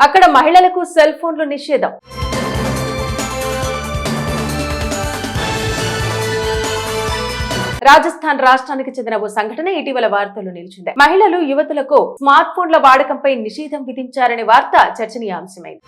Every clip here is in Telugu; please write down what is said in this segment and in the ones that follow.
అక్కడ మహిళలకు సెల్ ఫోన్లు నిషేధం. రాజస్థాన్ రాష్ట్రానికి చెందిన ఓ సంఘటన ఇటీవల వార్తల్లో నిలిచింది. మహిళలు, యువతులకు స్మార్ట్ ఫోన్ల వాడకంపై నిషేధం విధించారనే వార్త చర్చనీయాంశమైంది.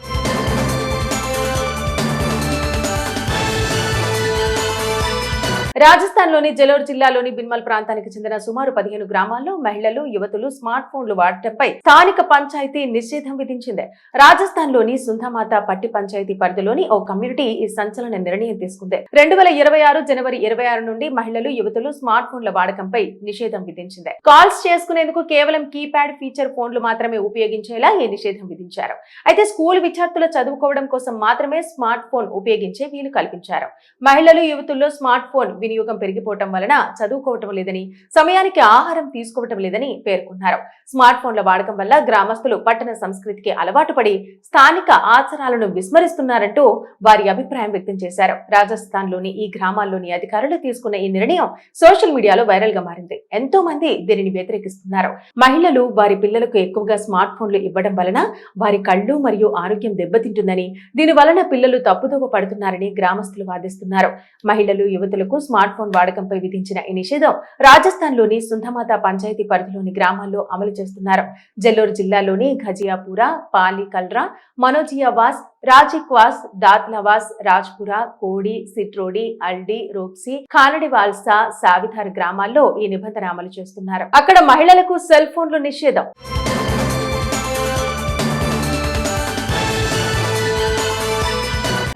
రాజస్థాన్ లోని జలోర్ జిల్లాలోని బిన్మల్ ప్రాంతానికి చెందిన సుమారు 15 గ్రామాల్లో మహిళలు, యువతులు స్మార్ట్ ఫోన్లు వాడటంపై స్థానిక పంచాయతీ నిషేధం విధించింది. రాజస్థాన్ లోని సుంధమాత పట్టి పంచాయతీ పరిధిలోని ఓ కమ్యూనిటీ ఈ సంచలన నిర్ణయం తీసుకుంది. 2026 జనవరి 26 నుండి మహిళలు, యువతులు స్మార్ట్ ఫోన్ల వాడకంపై నిషేధం విధించింది. కాల్స్ చేసుకునేందుకు కేవలం కీప్యాడ్ ఫీచర్ ఫోన్లు మాత్రమే ఉపయోగించేలా ఈ నిషేధం విధించారు. అయితే స్కూల్ విద్యార్థుల చదువుకోవడం కోసం మాత్రమే స్మార్ట్ ఫోన్ ఉపయోగించే వీలు కల్పించారు. మహిళలు, యువతుల్లో స్మార్ట్ ఫోన్ వినియోగం పెరిగిపోవటం వలన చదువుకోవటం లేదని, సమయానికి ఆహారం తీసుకోవటం లేదని పేర్కొన్నారు. స్మార్ట్ ఫోన్ల వాడకం వల్ల గ్రామస్తులు పట్టణ సంస్కృతికి అలవాటు పడి స్థానిక ఆచారాలను విస్మరిస్తున్నారంటూ వారి అభిప్రాయం వ్యక్తం చేశారు. రాజస్థాన్ లోని ఈ గ్రామాల్లోని అధికారులు తీసుకున్న ఈ నిర్ణయం సోషల్ మీడియాలో వైరల్ గా మారింది. ఎంతో మంది దీనిని వ్యతిరేకిస్తున్నారు. మహిళలు వారి పిల్లలకు ఎక్కువగా స్మార్ట్ ఫోన్లు ఇవ్వడం వలన వారి కళ్ళు మరియు ఆరోగ్యం దెబ్బతింటుందని, దీని వలన పిల్లలు తప్పుదోవ పడుతున్నారని గ్రామస్తులు వాదిస్తున్నారు. మహిళలు, యువతులకు స్మార్ట్ ఫోన్ వాడకంపై విధించిన ఈ నిషేధం రాజస్థాన్ లోని సుంధమాత పంచాయతీ పరిధిలోని గ్రామాల్లో అమలు చేస్తున్నారు. జలోర్ జిల్లాలోని ఘజియాపురా, పాలి కల్రా, మనోజియావాస్, రాజిక్వాస్, దాత్లవాస్, రాజ్పురా, కోడి, సిట్రోడి, అల్డి, రోప్సి, ఖానడివాల్సా, సావిధార్ గ్రామాల్లో ఈ నిబంధన అమలు చేస్తున్నారు. అక్కడ మహిళలకు సెల్ ఫోన్లు నిషేధం.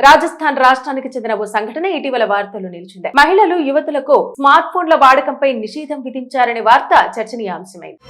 రాజస్థాన్ రాష్ట్రానికి చెందిన ఓ సంఘటన ఇటీవల వార్తల్లో నిలిచింది. మహిళలు, యువతులకు స్మార్ట్ ఫోన్ల వాడకంపై నిషేధం విధించారనే వార్త చర్చనీయాంశమైంది.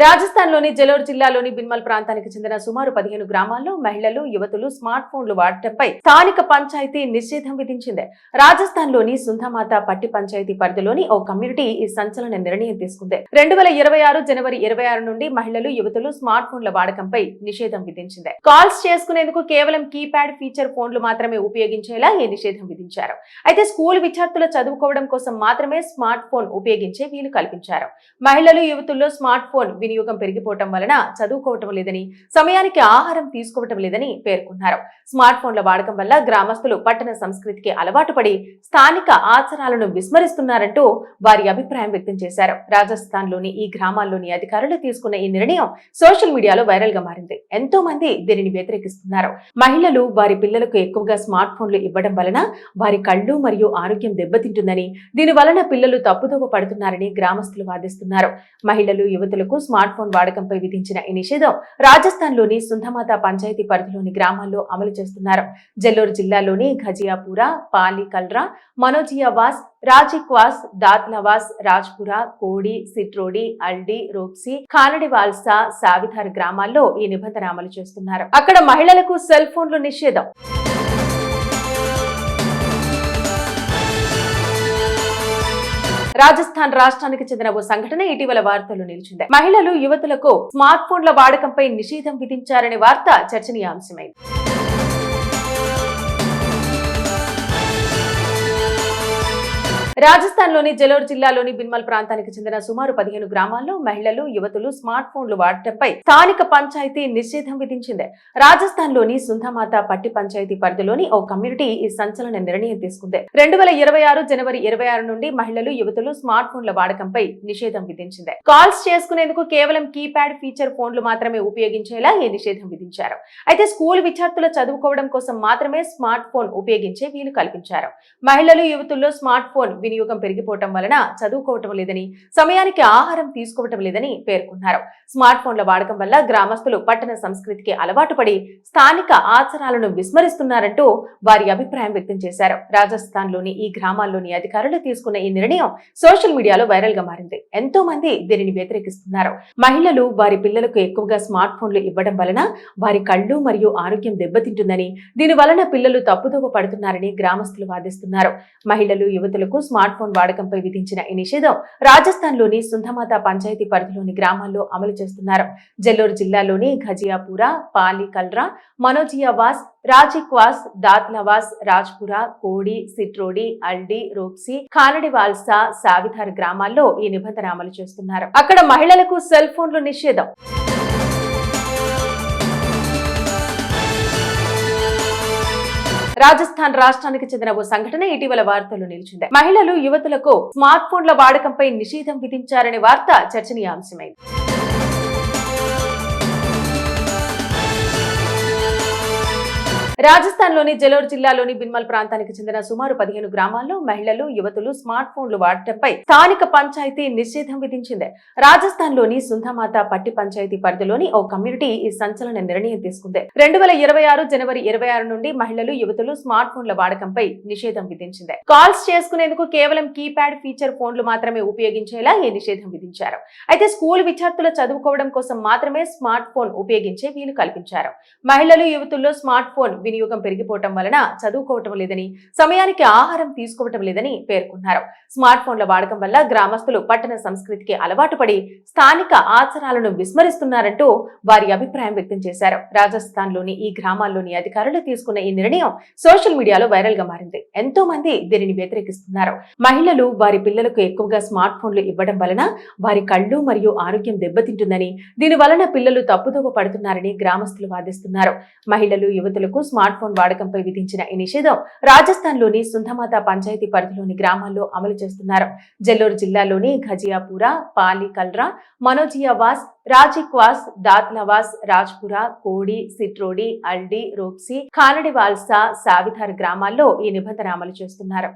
రాజస్థాన్ లోని జలోర్ జిల్లాలోని బిన్మల్ ప్రాంతానికి చెందిన సుమారు 15 గ్రామాల్లో మహిళలు, యువతులు స్మార్ట్ ఫోన్లు వాడటంపై స్థానిక పంచాయతీ నిషేధం విధించింది. రాజస్థాన్ లోని సుంధమాత పట్టి పంచాయతీ పరిధిలోని ఓ కమ్యూనిటీ ఈ సంచలన నిర్ణయం తీసుకుంది. 2026 జనవరి 26 నుండి మహిళలు, యువతులు స్మార్ట్ ఫోన్ల వాడకంపై నిషేధం విధించింది. కాల్స్ చేసుకునేందుకు కేవలం కీప్యాడ్ ఫీచర్ ఫోన్లు మాత్రమే ఉపయోగించేలా ఈ నిషేధం విధించారు. అయితే స్కూల్ విద్యార్థుల చదువుకోవడం కోసం మాత్రమే స్మార్ట్ ఫోన్ ఉపయోగించే వీలు కల్పించారు. మహిళలు, యువతుల్లో స్మార్ట్ ఫోన్ వినియోగం పెరిగిపోవటం వలన చదువుకోవటం లేదని, సమయానికి ఆహారం తీసుకోవటం లేదని పేర్కొన్నారు. స్మార్ట్ ఫోన్ల వాడకం వల్ల గ్రామస్తులు పట్టణ సంస్కృతికి అలవాటు పడి స్థానిక ఆచారాలను విస్మరిస్తున్నారంటూ వారి అభిప్రాయం వ్యక్తం చేశారు. రాజస్థాన్ లోని ఈ గ్రామాల్లోని అధికారులు తీసుకున్న ఈ నిర్ణయం సోషల్ మీడియాలో వైరల్ గా మారింది. ఎంతో మంది దీనిని వ్యతిరేకిస్తున్నారు. మహిళలు వారి పిల్లలకు ఎక్కువగా స్మార్ట్ ఫోన్లు ఇవ్వడం వలన వారి కళ్ళు మరియు ఆరోగ్యం దెబ్బతింటుందని, దీని వలన పిల్లలు తప్పుదోవ పడుతున్నారని గ్రామస్తులు వాదిస్తున్నారు. మహిళలు, యువతులకు స్మార్ట్ ఫోన్ వాడకంపై విధించిన ఈ నిషేధం రాజస్థాన్ లోని సుంధమాత పంచాయతీ పరిధిలోని గ్రామాల్లో అమలు చేస్తున్నారు. జలోర్ జిల్లాలోని ఘజియాపురా, పాలి కల్రా, మనోజియావాస్, రాజిక్వాస్, దాత్లవాస్, రాజ్పురా, కోడి, సిట్రోడి, అల్డి, రోప్సి, ఖానడివాల్సా, సావిధార్ గ్రామాల్లో ఈ నిబంధన అమలు చేస్తున్నారు. అక్కడ మహిళలకు సెల్ ఫోన్లు నిషేధం. రాజస్థాన్ రాష్ట్రానికి చెందిన ఓ సంఘటన ఇటీవల వార్తల్లో నిలిచింది. మహిళలు, యువతులకు స్మార్ట్ ఫోన్ల వాడకంపై నిషేధం విధించారనే వార్త చర్చనీయాంశమైంది. రాజస్థాన్ లోని జలోర్ జిల్లాలోని బిన్మల్ ప్రాంతానికి చెందిన సుమారు 15 గ్రామాల్లో మహిళలు, యువతులు స్మార్ట్ ఫోన్లు వాడటంపై స్థానిక పంచాయతీ నిషేధం విధించింది. రాజస్థాన్ లోని సుంధమాత పట్టి పంచాయతీ పరిధిలోని ఓ కమ్యూనిటీ ఈ సంచలన నిర్ణయం తీసుకుంది. 2026 జనవరి 26 నుండి మహిళలు, యువతులు స్మార్ట్ ఫోన్ల వాడకంపై నిషేధం విధించింది. కాల్స్ చేసుకునేందుకు కేవలం కీప్యాడ్ ఫీచర్ ఫోన్లు మాత్రమే ఉపయోగించేలా ఈ నిషేధం విధించారు. అయితే స్కూల్ విద్యార్థుల చదువుకోవడం కోసం మాత్రమే స్మార్ట్ ఫోన్ ఉపయోగించే వీలు కల్పించారు. మహిళలు, యువతుల్లో స్మార్ట్ ఫోన్ వినియోగం పెరిగిపోవటం వలన చదువుకోవటం లేదని, సమయానికి ఆహారం తీసుకోవటం లేదని పేర్కొన్నారు. స్మార్ట్ ఫోన్ల వాడకం వల్ల గ్రామస్తులు పట్టణ సంస్కృతికి అలవాటు పడి స్థానిక ఆచారాలను విస్మరిస్తున్నారంటూ వారి అభిప్రాయం వ్యక్తం చేశారు. రాజస్థాన్ లోని ఈ గ్రామాల్లోని అధికారులు తీసుకున్న ఈ నిర్ణయం సోషల్ మీడియాలో వైరల్ గా మారింది. ఎంతో మంది దీనిని వ్యతిరేకిస్తున్నారు. మహిళలు వారి పిల్లలకు ఎక్కువగా స్మార్ట్ ఫోన్లు ఇవ్వడం వలన వారి కళ్ళు మరియు ఆరోగ్యం దెబ్బతింటుందని, దీని వలన పిల్లలు తప్పుదోవ పడుతున్నారని గ్రామస్తులు వాదిస్తున్నారు. మహిళలు, యువతులకు స్మార్ట్ ఫోన్ వాడకంపై విధించిన ఈ నిషేధం రాజస్థాన్లోని సుంధమాత పంచాయతీ పరిధిలోని గ్రామాల్లో అమలు చేస్తున్నారు. జెల్లోర్ జిల్లాలోని ఘజియాపురా, పాలి కల్రా, మనోజియావాస్, రాజిక్వాస్, దాత్లవాస్, రాజ్పురా, కోడి, సిట్రోడి, అల్డి, రోప్సి, ఖానడివాల్సా, సావిధార్ గ్రామాల్లో ఈ నిబంధన అమలు చేస్తున్నారు. అక్కడ మహిళలకు సెల్ ఫోన్లు నిషేధం. రాజస్థాన్ రాష్ట్రానికి చెందిన ఓ సంఘటన ఇటీవల వార్తల్లో నిలిచింది. మహిళలు, యువతులకు స్మార్ట్ ఫోన్ల వాడకంపై నిషేధం విధించారనే వార్త చర్చనీయాంశమైంది. రాజస్థాన్లోని జలోర్ జిల్లాలోని బిన్మల్ ప్రాంతానికి చెందిన సుమారు 15 గ్రామాల్లో మహిళలు, యువతులు స్మార్ట్ ఫోన్లు వాడటంపై స్థానిక పంచాయతీ నిషేధం విధించింది. రాజస్థాన్లోని సుంధమాత పట్టి పంచాయతీ పరిధిలోని ఓ కమ్యూనిటీ ఈ సంచలన నిర్ణయం తీసుకుంది. 2026 జనవరి 26 నుండి మహిళలు, యువతులు స్మార్ట్ ఫోన్ల వాడకంపై నిషేధం విధించింది. కాల్స్ చేసుకునేందుకు కేవలం కీప్యాడ్ ఫీచర్ ఫోన్లు మాత్రమే ఉపయోగించేలా ఈ నిషేధం విధించారు. అయితే స్కూల్ విద్యార్థులు చదువుకోవడం కోసం మాత్రమే స్మార్ట్ ఫోన్ ఉపయోగించే వీలు కల్పించారు. మహిళలు, యువతుల్లో స్మార్ట్ ఫోన్ వినియోగం పెరిగిపోవటం వలన చదువుకోవటం లేదని, సమయానికి ఆహారం తీసుకోవటం లేదని పేర్కొన్నారు. స్మార్ట్ ఫోన్ల వాడకం వల్ల గ్రామస్తులు పట్టణ సంస్కృతికి అలవాటు పడి స్థానిక ఆచారాలను విస్మరిస్తున్నారంటూ వారి అభిప్రాయం వ్యక్తం చేశారు. రాజస్థాన్లోని ఈ గ్రామాల్లోని అధికారులు తీసుకున్న ఈ నిర్ణయం సోషల్ మీడియాలో వైరల్ గా మారింది. ఎంతో మంది దీనిని వ్యతిరేకిస్తున్నారు. మహిళలు వారి పిల్లలకు ఎక్కువగా స్మార్ట్ ఫోన్లు ఇవ్వడం వలన వారి కళ్ళు మరియు ఆరోగ్యం దెబ్బతింటుందని, దీని వలన పిల్లలు తప్పుదోవ పడుతున్నారని గ్రామస్తులు వాదిస్తున్నారు. మహిళలు, యువతులకు స్మార్ట్ ఫోన్ వాడకంపై విధించిన ఈ నిషేధం రాజస్థాన్లోని సుంధమాత పంచాయతీ పరిధిలోని గ్రామాల్లో అమలు చేస్తున్నారు. జెల్లోర్ జిల్లాలోని ఘజియాపురా, పాలి కల్రా, మనోజియావాస్, రాజిక్వాస్, దాత్లవాస్, రాజ్పురా, కోడి, సిట్రోడి, అల్డి, రోప్సి, ఖానడివాల్సా, సావిధార్ గ్రామాల్లో ఈ నిబంధన అమలు చేస్తున్నారు.